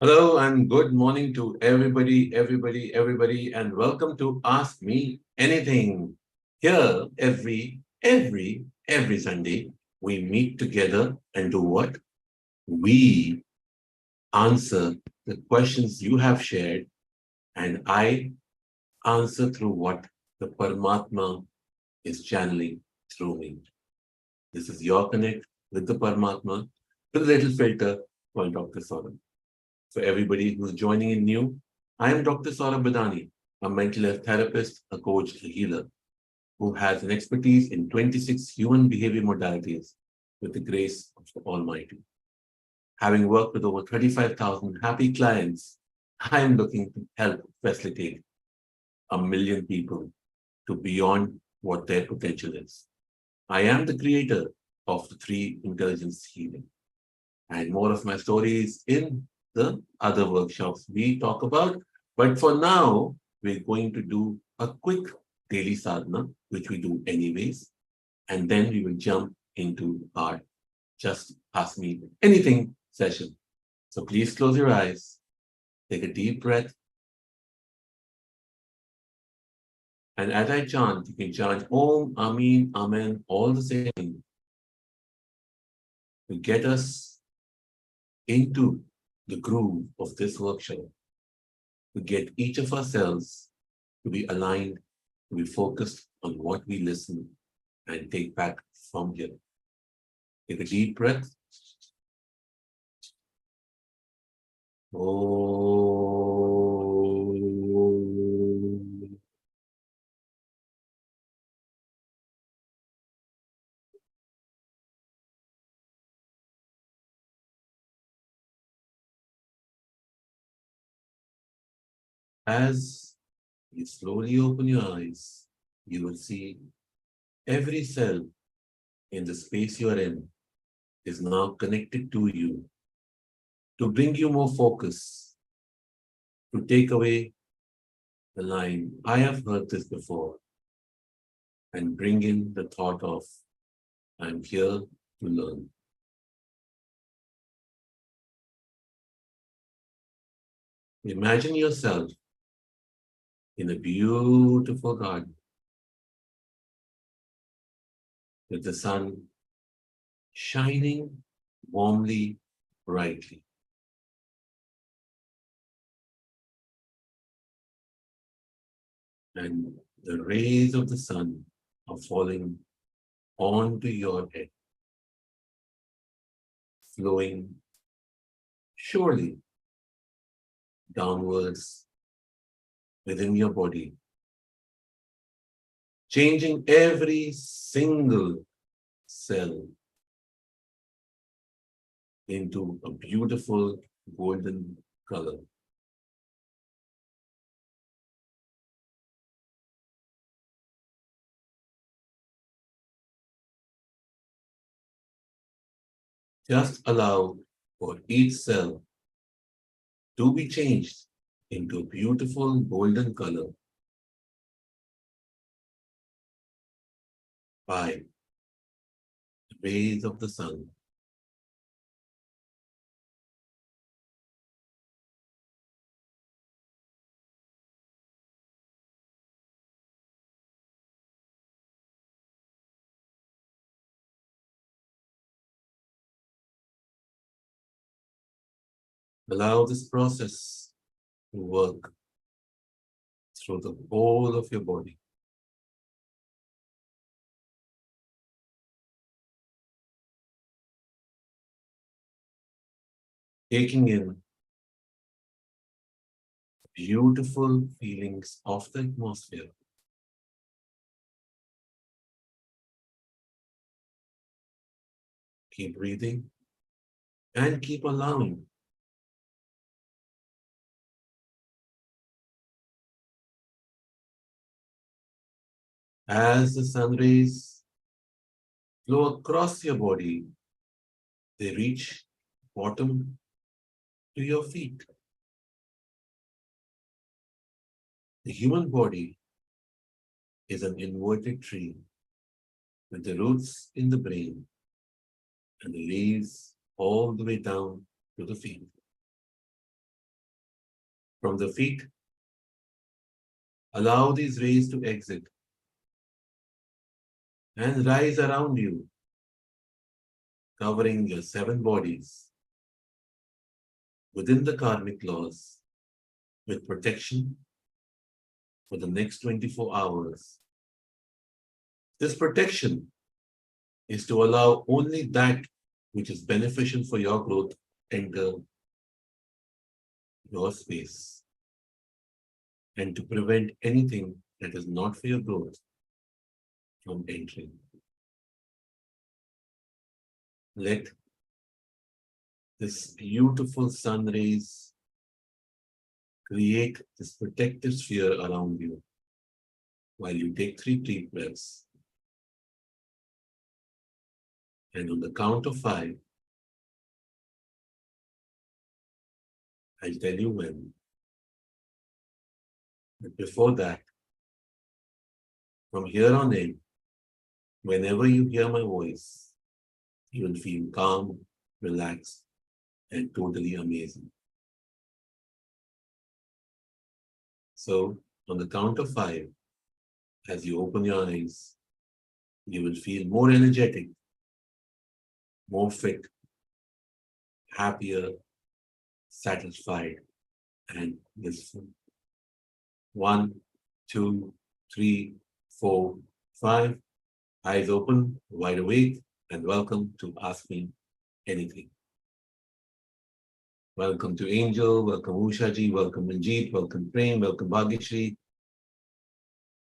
Hello and good morning to everybody, and welcome to Ask Me Anything. Here, every Sunday, we meet together and do what? We answer the questions you have shared, and I answer through what the Paramatma is channeling through me. This is your connect with the Paramatma with a little filter called Dr. Saurabh. For everybody who's joining in new, I am Dr. Saurabh Badani, a mental health therapist, a coach, a healer, who has an expertise in 26 human behavior modalities with the grace of the Almighty. Having worked with over 35,000 happy clients, I am looking to help facilitate 1 million people to beyond what their potential is. I am the creator of the three intelligence healing, and more of my stories in the other workshops we talk about. But for now, we're going to do a quick daily sadhana, which we do anyways, and then we will jump into our Just Ask Me Anything session. So please close your eyes, take a deep breath, and as I chant, you can chant Om, Amin, Amen, all the same to get us into the groove of this workshop, to get each of ourselves to be aligned, to be focused on what we listen and take back from here. Take a deep breath. Oh. As you slowly open your eyes, you will see every cell in the space you're in is now connected to you to bring you more focus, to take away the line, I have heard this before, and bring in the thought of, I'm here to learn. Imagine yourself in a beautiful garden with the sun shining warmly, brightly. And the rays of the sun are falling onto your head, flowing surely downwards within your body, changing every single cell into a beautiful golden color. Just allow for each cell to be changed into a beautiful golden color by the rays of the sun. Allow this process to work through the whole of your body, taking in beautiful feelings of the atmosphere. Keep breathing and keep allowing. As the sun rays flow across your body, they reach bottom to your feet. The human body is an inverted tree with the roots in the brain and the leaves all the way down to the feet. from the feet. Allow these rays to exit and rise around you, covering your 7 bodies within the karmic laws with protection for the next 24 hours. This protection is to allow only that which is beneficial for your growth enter your space, and to prevent anything that is not for your growth from entering. Let this beautiful sun rays create this protective sphere around you while you take 3 deep breaths. And on the count of 5, I'll tell you when. But before that, from here on in, whenever you hear my voice, you will feel calm, relaxed, and totally amazing. So, on the count of 5, as you open your eyes, you will feel more energetic, more fit, happier, satisfied, and blissful. 1, 2, 3, 4, 5. Eyes open, wide awake, and welcome to Ask Me Anything. Welcome to Angel, welcome Ushaji, welcome Manjeet, welcome Prem, welcome Bhagyashri.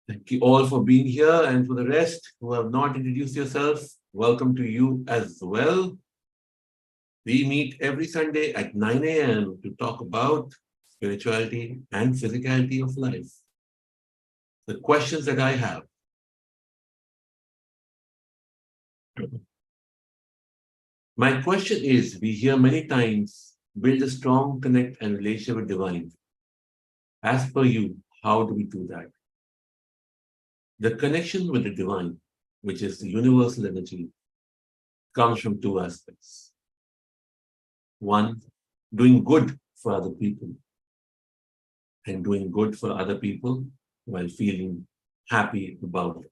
Thank you all for being here, and for the rest who have not introduced yourself, welcome to you as well. We meet every Sunday at 9 a.m. to talk about spirituality and physicality of life. The questions that I have. My question is, we hear many times, build a strong connect and relationship with divine. As per you, how do we do that? The connection with the divine, which is the universal energy, comes from 2 aspects. 1, doing good for other people, and doing good for other people while feeling happy about it.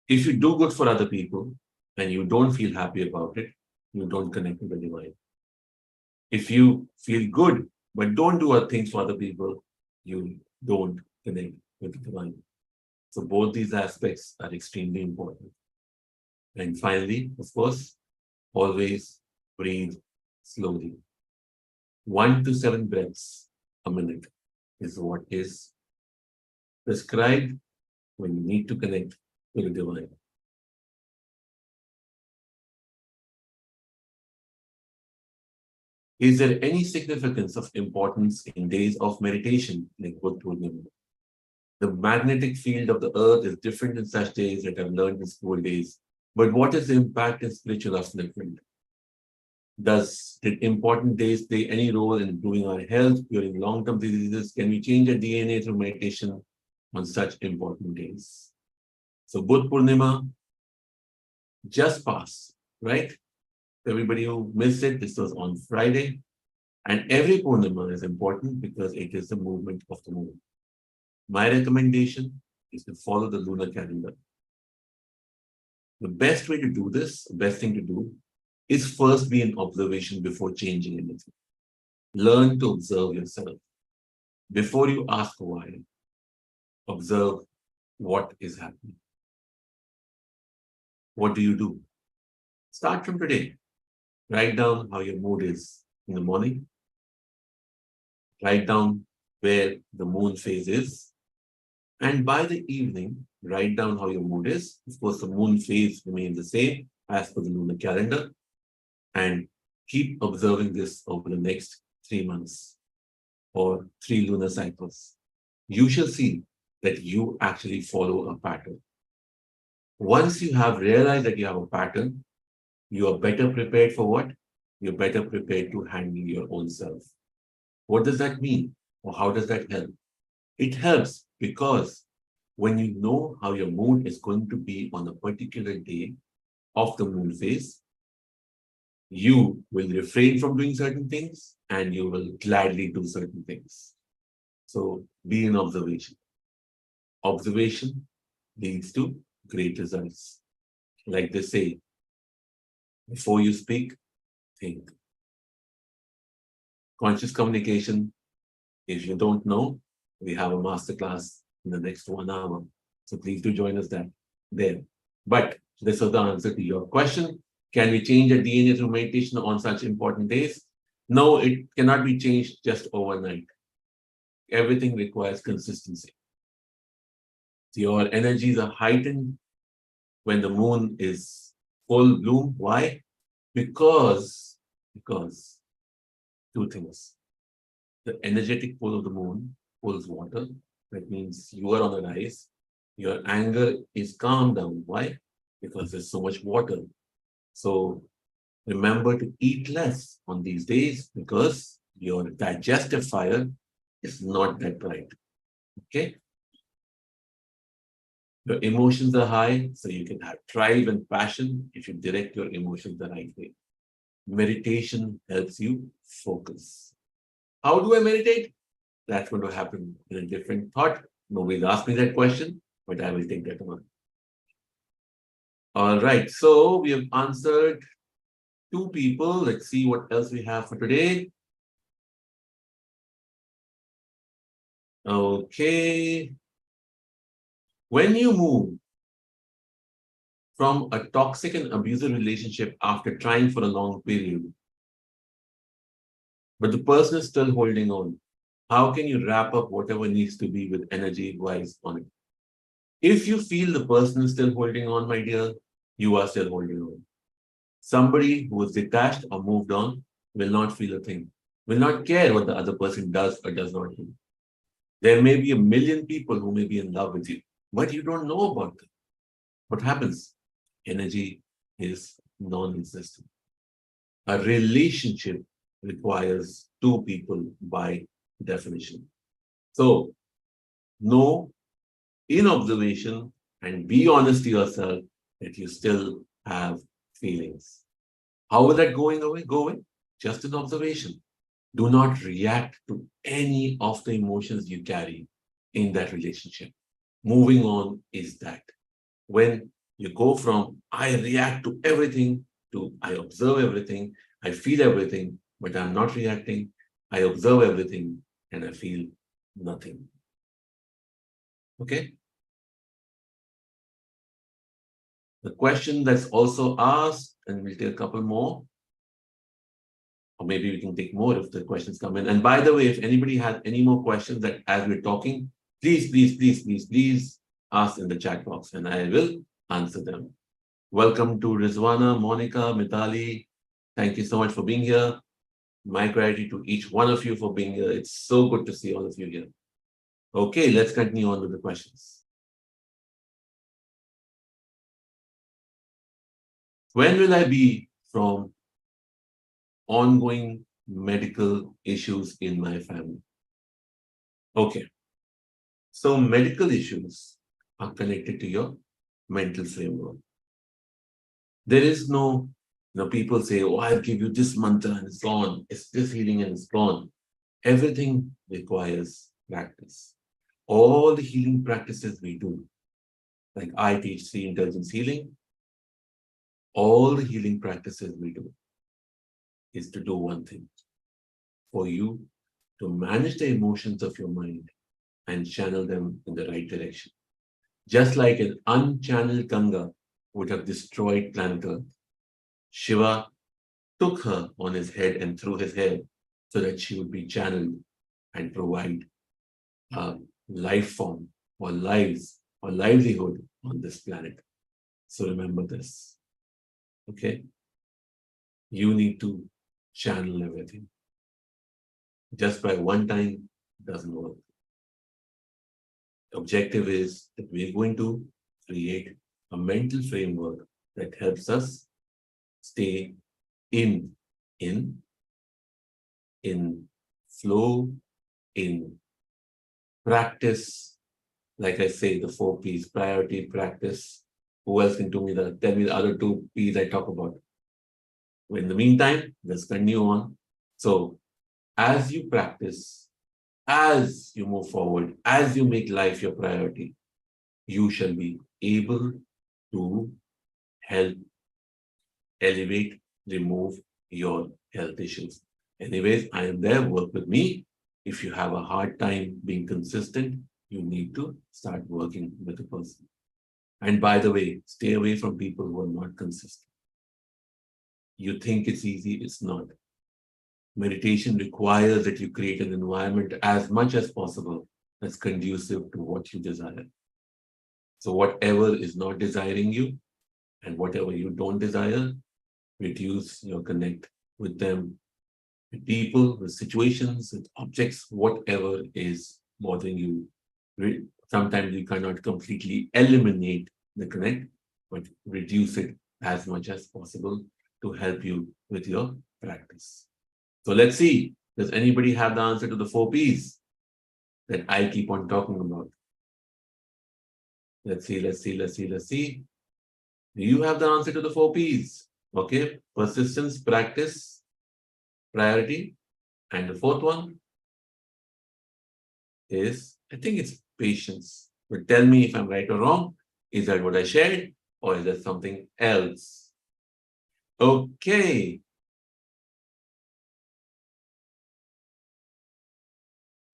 If you do good for other people and you don't feel happy about it, you don't connect with the divine. If you feel good but don't do things for other people, you don't connect with the divine. So both these aspects are extremely important. And finally, of course, always breathe slowly. 1 to 7 breaths a minute is what is prescribed when you need to connect with the divine. Is there any significance of importance in days of meditation like Buddha Purnima? The magnetic field of the earth is different in such days that I've learned in school days. But what is the impact in spiritual aspect? Did important days play any role in improving our health during long-term diseases? Can we change our DNA through meditation on such important days? So Buddha Purnima just passed, right? Everybody who missed it, this was on Friday. And every Purnima is important because it is the movement of the moon. My recommendation is to follow the lunar calendar. The best way to do this, the best thing to do, is first be in observation before changing anything. Learn to observe yourself. Before you ask why, observe what is happening. What do you do? Start from today. Write down how your mood is in the morning. Write down where the moon phase is. And by the evening, write down how your mood is. Of course, the moon phase remains the same as per the lunar calendar. And keep observing this over the next 3 months or 3 lunar cycles. You shall see that you actually follow a pattern. Once you have realized that you have a pattern, you are better prepared for what? You're better prepared to handle your own self. What does that mean? Or how does that help? It helps because when you know how your mood is going to be on a particular day of the moon phase, you will refrain from doing certain things and you will gladly do certain things. So be in observation. Observation leads to great results. Like they say, before you speak, think. Conscious communication, if you don't know, we have a masterclass in the next 1 hour. So please do join us there. But this was the answer to your question. Can we change a DNA through meditation on such important days? No, it cannot be changed just overnight. Everything requires consistency. Your energies are heightened when the moon is full bloom. Why? Because two things. The energetic pull of the moon pulls water. That means you are on the rise. Your anger is calmed down. Why? Because there's so much water. So remember to eat less on these days because your digestive fire is not that bright. Okay? Your emotions are high, so you can have drive and passion if you direct your emotions the right way. Meditation helps you focus. How do I meditate? That's going to happen in a different thought. Nobody's asked me that question, but I will take that on. All right, so we have answered 2 people. Let's see what else we have for today. Okay. When you move from a toxic and abusive relationship after trying for a long period, but the person is still holding on, how can you wrap up whatever needs to be with energy wise on it? If you feel the person is still holding on, my dear, you are still holding on. Somebody who is detached or moved on will not feel a thing, will not care what the other person does or does not do. There may be a million people who may be in love with you, but you don't know about them. What happens? Energy is non-existent. A relationship requires 2 people by definition. So, know in observation and be honest to yourself that you still have feelings. How is that going away? Go away. Just an observation. Do not react to any of the emotions you carry in that relationship. Moving on is that. When you go from I react to everything to I observe everything, I feel everything, but I'm not reacting. I observe everything and I feel nothing. Okay? The question that's also asked, and we'll take a couple more, or maybe we can take more if the questions come in. And by the way, if anybody has any more questions that as we're talking, please ask in the chat box and I will answer them. Welcome to Rizwana, Monica, Mitali. Thank you so much for being here. My gratitude to each one of you for being here. It's so good to see all of you here. Okay, let's continue on with the questions. When will I be from ongoing medical issues in my family? Okay, so medical issues are connected to your mental framework. There is no, people say, oh, I'll give you this mantra and it's gone. It's this healing and it's gone. Everything requires practice. All the healing practices we do, like I teach Sea Intelligence Healing, all the healing practices we do is to do one thing, for you to manage the emotions of your mind and channel them in the right direction. Just like an unchanneled Ganga would have destroyed planet Earth, Shiva took her on his head and through his hair so that she would be channeled and provide a life form or lives or livelihood on this planet. So remember this. Okay? You need to channel everything. Just by one time doesn't work. The objective is that we're going to create a mental framework that helps us stay in flow, in practice. Like I say, the 4 P's: priority, practice. Who else can tell me the other 2 P's I talk about? In the meantime, let's continue on. So, as you practice, as you move forward, as you make life your priority, you shall be able to help elevate, remove your health issues. Anyways, I am there, work with me. If you have a hard time being consistent, you need to start working with a person. And by the way, stay away from people who are not consistent. You think it's easy, it's not. Meditation requires that you create an environment as much as possible that's conducive to what you desire. So, whatever is not desiring you and whatever you don't desire, reduce your connect with them, with people, with situations, with objects, whatever is bothering you. Sometimes you cannot completely eliminate the connect, but reduce it as much as possible to help you with your practice. So let's see, does anybody have the answer to the 4 P's that I keep on talking about? Let's see. Do you have the answer to the 4 P's? Okay, persistence, practice, priority. And the 4th one is, I think it's patience. But tell me if I'm right or wrong. Is that what I shared or is that something else? Okay.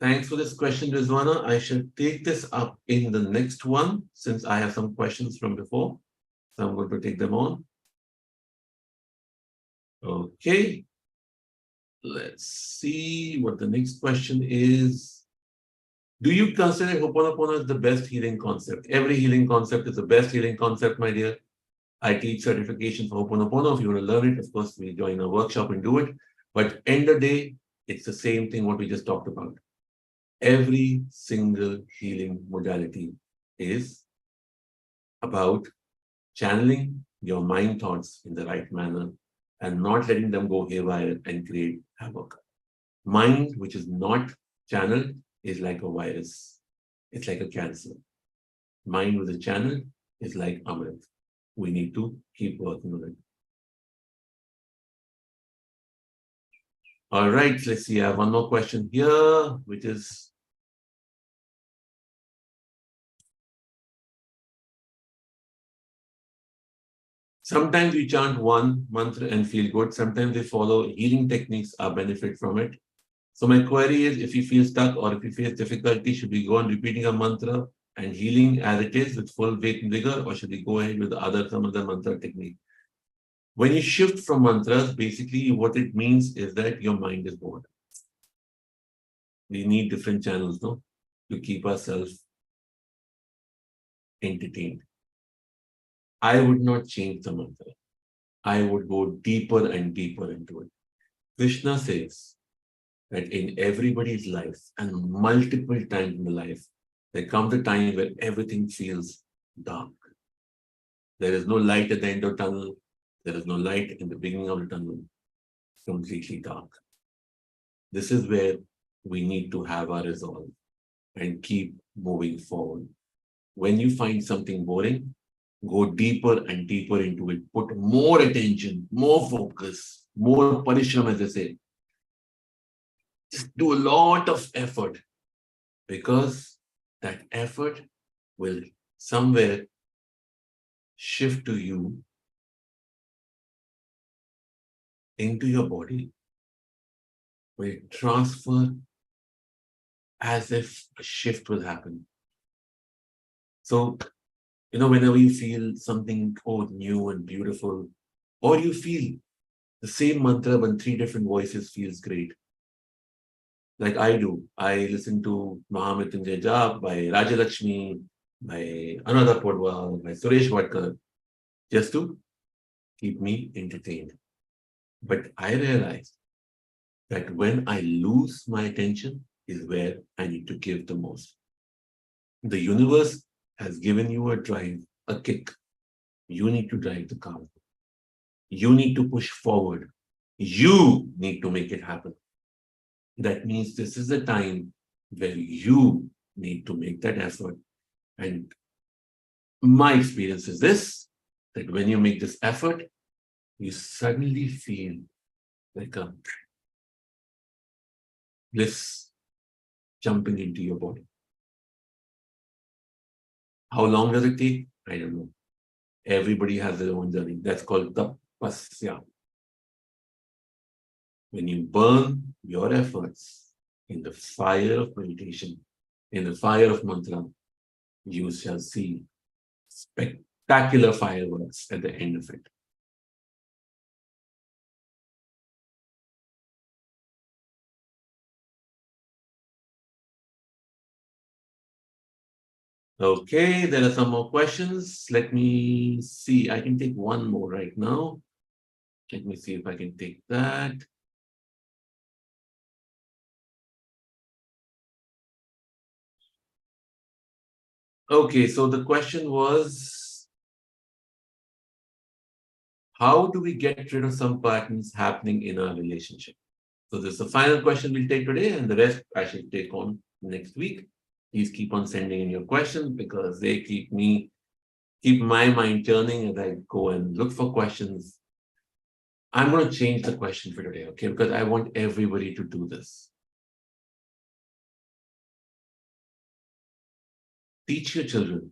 Thanks for this question, Rizwana. I shall take this up in the next one since I have some questions from before. So I'm going to take them on. Okay. Let's see what the next question is. Do you consider Ho'oponopono as the best healing concept? Every healing concept is the best healing concept, my dear. I teach certification for Ho'oponopono. If you want to learn it, of course, we join a workshop and do it. But end of the day, it's the same thing what we just talked about. Every single healing modality is about channeling your mind thoughts in the right manner and not letting them go haywire and create havoc. Mind, which is not channeled, is like a virus. It's like a cancer. Mind with a channel is like Amrit. We need to keep working on it. All right, let's see. I have one more question here, which is, sometimes we chant one mantra and feel good. Sometimes we follow healing techniques or benefit from it. So my query is, if you feel stuck or if you face difficulty, should we go on repeating a mantra and healing as it is with full weight and vigor, or should we go ahead with some other mantra technique? When you shift from mantras, basically what it means is that your mind is bored. We need different channels, no, to keep ourselves entertained. I would not change the mantra. I would go deeper and deeper into it. Krishna says that in everybody's life and multiple times in the life, there comes a time where everything feels dark. There is no light at the end of the tunnel. There is no light in the beginning of the tunnel. It's completely dark. This is where we need to have our resolve and keep moving forward. When you find something boring, go deeper and deeper into it. Put more attention, more focus, more parishram, as they say. Just do a lot of effort because that effort will somewhere shift to you into your body, will transfer as if a shift will happen. So, whenever you feel something new and beautiful, or you feel the same mantra but 3 different voices feels great. Like I do. I listen to Mahamrityunjay Jap by Rajalakshmi, by Anuradha Podwal, by Suresh Bhatkar, just to keep me entertained. But I realized that when I lose my attention is where I need to give the most. The universe has given you a drive, a kick. You need to drive the car. You need to push forward. You need to make it happen. That means this is a time where you need to make that effort. And my experience is this, that when you make this effort, you suddenly feel like a bliss jumping into your body. How long does it take? I don't know. Everybody has their own journey. That's called tapasya. When you burn your efforts in the fire of meditation, in the fire of mantra, you shall see spectacular fireworks at the end of it. Okay, there are some more questions. Let me see. I can take one more right now. Let me see if I can take that. Okay, so the question was, how do we get rid of some patterns happening in our relationship? So this is the final question we'll take today, and the rest I shall take on next week. Please keep on sending in your questions because they keep my mind turning as I go and look for questions. I'm going to change the question for today, okay? Because I want everybody to do this. Teach your children,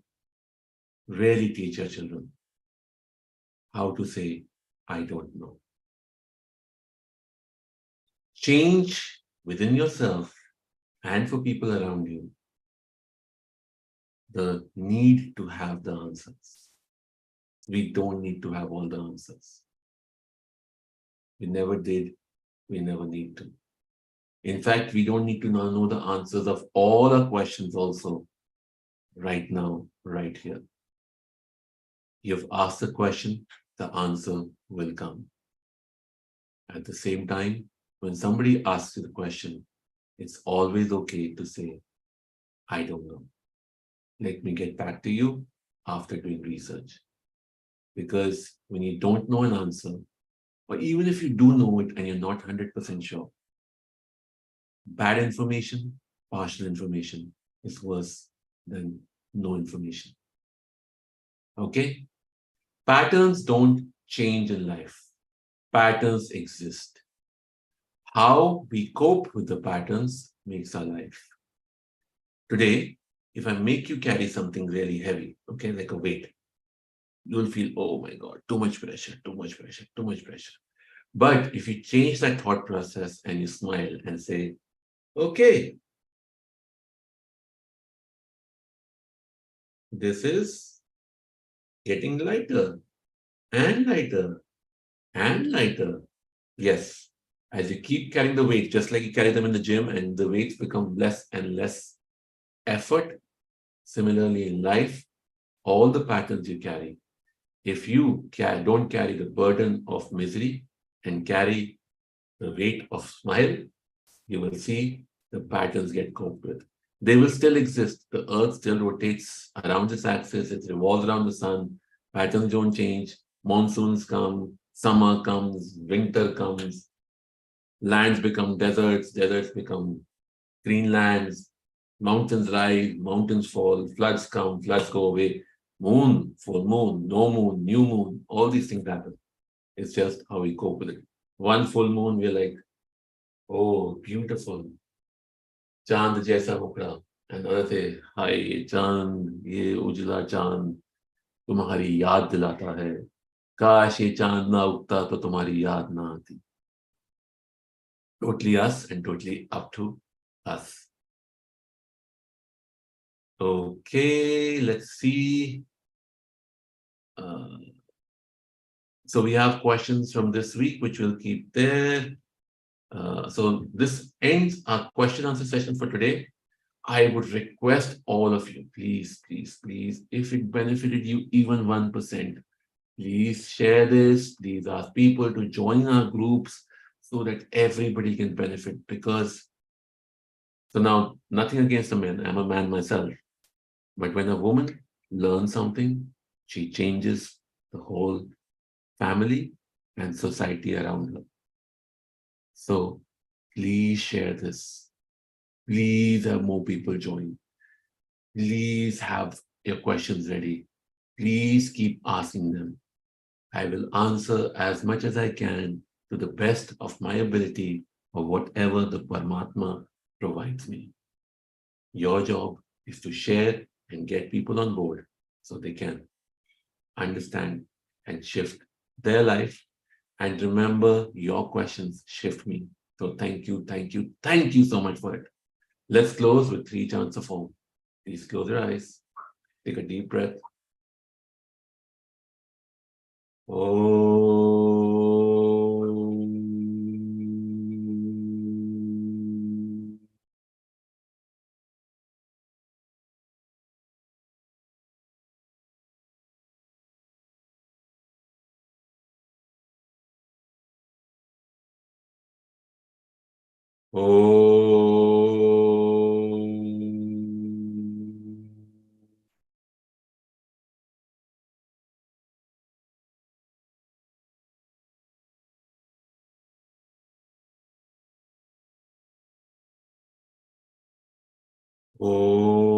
really teach your children how to say, I don't know. Change within yourself and for people around you the need to have the answers. We don't need to have all the answers. We never did. We never need to. In fact, we don't need to now know the answers of all our questions also right now, right here. You've asked the question, the answer will come. At the same time, when somebody asks you the question, it's always okay to say, I don't know. Let me get back to you after doing research. Because when you don't know an answer, or even if you do know it and you're not 100% sure, bad information, partial information is worse than no information. Okay? Patterns don't change in life. Patterns exist. How we cope with the patterns makes our life. Today, if I make you carry something really heavy, okay, like a weight, you'll feel, oh my God, too much pressure, too much pressure, too much pressure. But if you change that thought process and you smile and say, okay, this is getting lighter and lighter and lighter. Yes, as you keep carrying the weight, just like you carry them in the gym and the weights become less and less effort, similarly in life, all the patterns you carry, if you don't carry the burden of misery and carry the weight of smile, you will see the patterns get coped with. They will still exist. The earth still rotates around its axis, it revolves around the sun, patterns don't change, monsoons come, summer comes, winter comes, lands become deserts, deserts become greenlands, mountains rise, mountains fall, floods come, floods go away, moon, full moon, no moon, new moon, all these things happen. It's just how we cope with it. One full moon, we're like, oh, beautiful. चांद जैसा मुखड़ा. Another day, हाय चांद, ये उजला चांद तुम्हारी याद दिलाता है. काश ये चांद ना उगता तो तुम्हारी याद ना आती. Totally us and totally up to us. Okay, let's see. So we have questions from this week, which we'll keep there. So this ends our question answer session for today. I would request all of you, please, please, please, if it benefited you even 1%, please share this. Please ask people to join our groups so that everybody can benefit. Because, so now, nothing against the men, I'm a man myself. But when a woman learns something, she changes the whole family and society around her. So please share this. Please have more people join. Please have your questions ready. Please keep asking them. I will answer as much as I can to the best of my ability or whatever the Paramatma provides me. Your job is to share and get people on board so they can understand and shift their life. And remember, your questions shift me. So thank you, thank you, thank you so much for it. Let's close with 3 chants of Om. Please close your eyes. Take a deep breath. Om. Om. Om.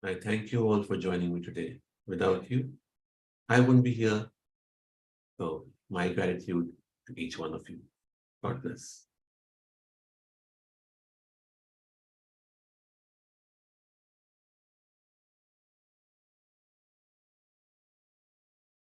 I thank you all for joining me today. Without you, I wouldn't be here. So, my gratitude to each one of you. God bless.